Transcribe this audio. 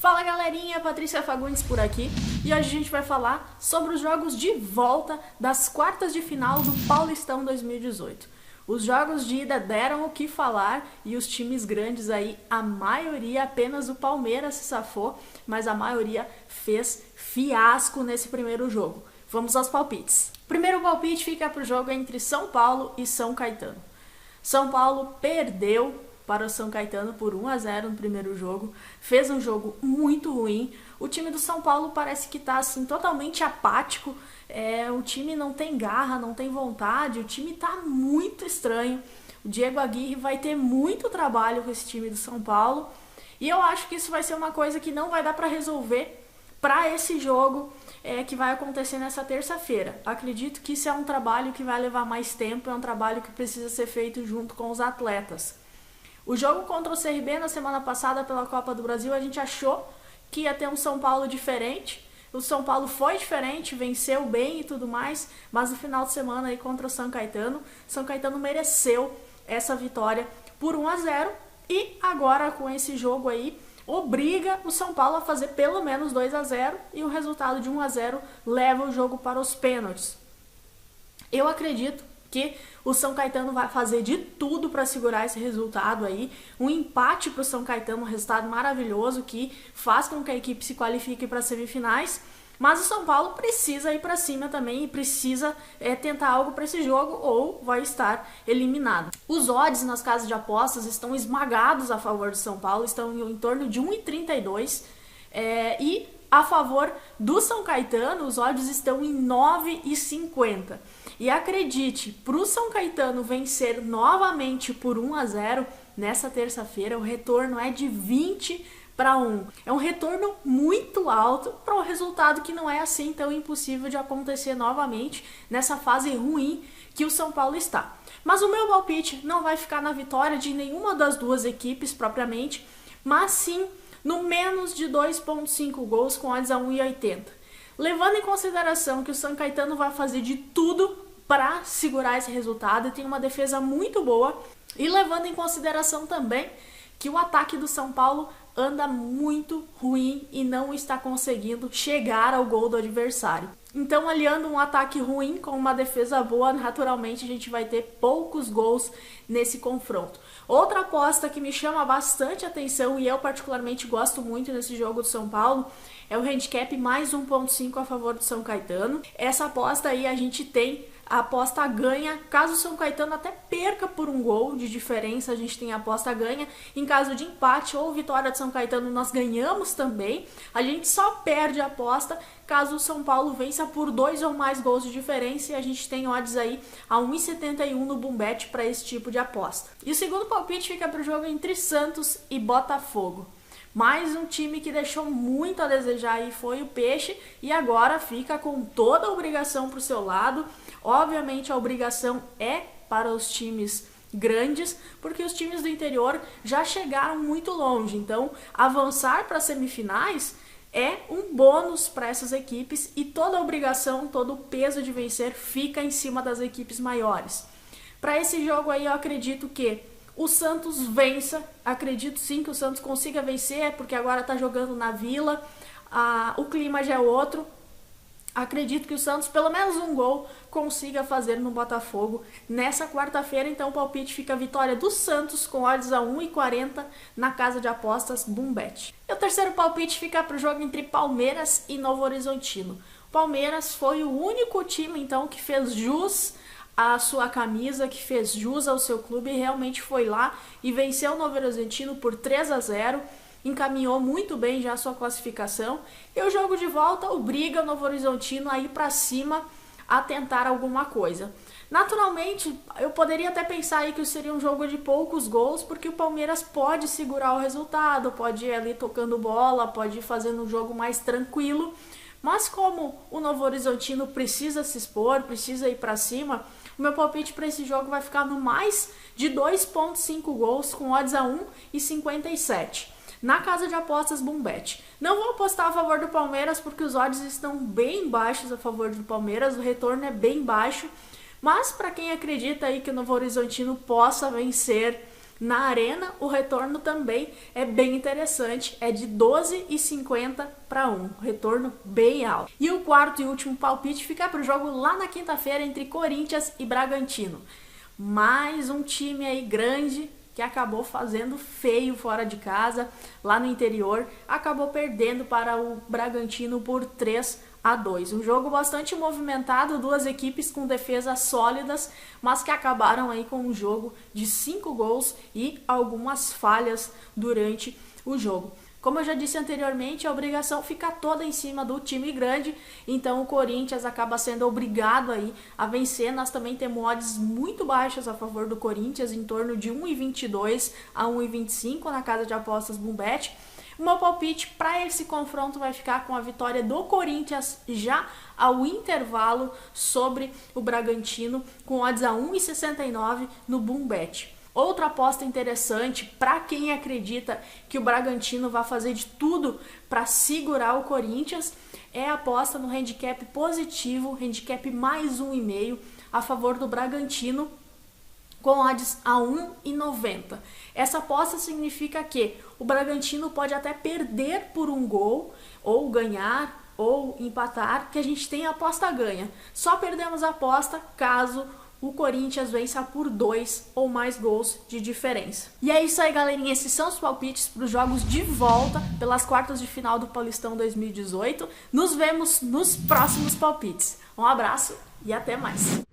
Fala galerinha, Patrícia Fagundes por aqui e hoje a gente vai falar sobre os jogos de volta das quartas de final do Paulistão 2018. Os jogos de ida deram o que falar e os times grandes aí, a maioria, apenas o Palmeiras se safou, mas a maioria fez fiasco nesse primeiro jogo. Vamos aos palpites. Primeiro palpite fica para o jogo entre São Paulo e São Caetano. São Paulo perdeu para o São Caetano por 1-0 no primeiro jogo, fez um jogo muito ruim. O time do São Paulo parece que está assim, totalmente apático, o time não tem garra, não tem vontade, o time está muito estranho. O Diego Aguirre vai ter muito trabalho com esse time do São Paulo e eu acho que isso vai ser uma coisa que não vai dar para resolver para esse jogo que vai acontecer nessa terça-feira. Acredito que isso é um trabalho que vai levar mais tempo, é um trabalho que precisa ser feito junto com os atletas. O jogo contra o CRB na semana passada pela Copa do Brasil, a gente achou que ia ter um São Paulo diferente. O São Paulo foi diferente, venceu bem e tudo mais, mas no final de semana aí contra o São Caetano mereceu essa vitória por 1-0 e agora com esse jogo aí obriga o São Paulo a fazer pelo menos 2-0 e o resultado de 1-0 leva o jogo para os pênaltis. Eu acredito que o São Caetano vai fazer de tudo para segurar esse resultado aí. Um empate para o São Caetano, um resultado maravilhoso que faz com que a equipe se qualifique para as semifinais. Mas o São Paulo precisa ir para cima também e precisa tentar algo para esse jogo ou vai estar eliminado. Os odds nas casas de apostas estão esmagados a favor do São Paulo, estão em torno de 1,32 e a favor do São Caetano os odds estão em 9,50. E acredite, para o São Caetano vencer novamente por 1-0 nessa terça-feira, o retorno é de 20-1. É um retorno muito alto para um resultado que não é assim tão impossível de acontecer novamente nessa fase ruim que o São Paulo está. Mas o meu palpite não vai ficar na vitória de nenhuma das duas equipes propriamente, mas sim no menos de 2,5 gols com odds a 1,80. Levando em consideração que o São Caetano vai fazer de tudo para segurar esse resultado e tem uma defesa muito boa, e levando em consideração também que o ataque do São Paulo anda muito ruim e não está conseguindo chegar ao gol do adversário. Então, aliando um ataque ruim com uma defesa boa, naturalmente a gente vai ter poucos gols nesse confronto. Outra aposta que me chama bastante atenção e eu particularmente gosto muito nesse jogo do São Paulo é o handicap mais 1,5 a favor do São Caetano. Essa aposta aí a gente tem a aposta ganha, caso o São Caetano até perca por um gol de diferença, a gente tem a aposta ganha. Em caso de empate ou vitória do São Caetano, nós ganhamos também. A gente só perde a aposta caso o São Paulo vença por 2 ou mais gols de diferença e a gente tem odds aí a 1,71 no Bumbet para esse tipo de aposta. E o segundo palpite fica para o jogo entre Santos e Botafogo. Mais um time que deixou muito a desejar e foi o Peixe e agora fica com toda a obrigação para o seu lado. Obviamente a obrigação é para os times grandes, porque os times do interior já chegaram muito longe. Então avançar para as semifinais é um bônus para essas equipes e toda a obrigação, todo o peso de vencer fica em cima das equipes maiores. Para esse jogo aí eu acredito que o Santos vença, acredito sim que o Santos consiga vencer, porque agora está jogando na Vila, o clima já é outro. Acredito que o Santos, pelo menos um gol, consiga fazer no Botafogo nessa quarta-feira. Então o palpite fica a vitória do Santos com odds a 1,40 na casa de apostas Bumbet. E o terceiro palpite fica para o jogo entre Palmeiras e Novo Horizontino. O Palmeiras foi o único time então que fez jus a sua camisa, que fez jus ao seu clube e realmente foi lá e venceu o Novo Horizontino por 3-0, encaminhou muito bem já a sua classificação e o jogo de volta obriga o Novo Horizontino a ir para cima a tentar alguma coisa. Naturalmente, eu poderia até pensar aí que seria um jogo de poucos gols, porque o Palmeiras pode segurar o resultado, pode ir ali tocando bola, pode ir fazendo um jogo mais tranquilo, mas como o Novo Horizontino precisa se expor, precisa ir para cima, o meu palpite para esse jogo vai ficar no mais de 2,5 gols com odds a 1,57 na casa de apostas Bumbet. Não vou apostar a favor do Palmeiras porque os odds estão bem baixos a favor do Palmeiras, o retorno é bem baixo, mas para quem acredita aí que o Novo Horizontino possa vencer Na Arena, o retorno também é bem interessante, é de 12,50 para 1, retorno bem alto. E o quarto e último palpite fica para o jogo lá na quinta-feira entre Corinthians e Bragantino. Mais um time aí grande que acabou fazendo feio fora de casa, lá no interior, acabou perdendo para o Bragantino por 3-2. Um jogo bastante movimentado, duas equipes com defesas sólidas, mas que acabaram aí com um jogo de 5 gols e algumas falhas durante o jogo. Como eu já disse anteriormente, a obrigação fica toda em cima do time grande, então o Corinthians acaba sendo obrigado aí a vencer. Nós também temos odds muito baixas a favor do Corinthians, em torno de 1,22 a 1,25 na casa de apostas Boombet. O meu palpite para esse confronto vai ficar com a vitória do Corinthians já ao intervalo sobre o Bragantino, com odds a 1,69 no Boombet. Outra aposta interessante para quem acredita que o Bragantino vai fazer de tudo para segurar o Corinthians é a aposta no handicap positivo, handicap mais 1,5 a favor do Bragantino, com odds a 1,90. Essa aposta significa que o Bragantino pode até perder por 1 gol, ou ganhar, ou empatar, que a gente tem a aposta ganha. Só perdemos a aposta caso o Corinthians vença por 2 ou mais gols de diferença. E é isso aí, galerinha. Esses são os palpites para os jogos de volta pelas quartas de final do Paulistão 2018. Nos vemos nos próximos palpites. Um abraço e até mais.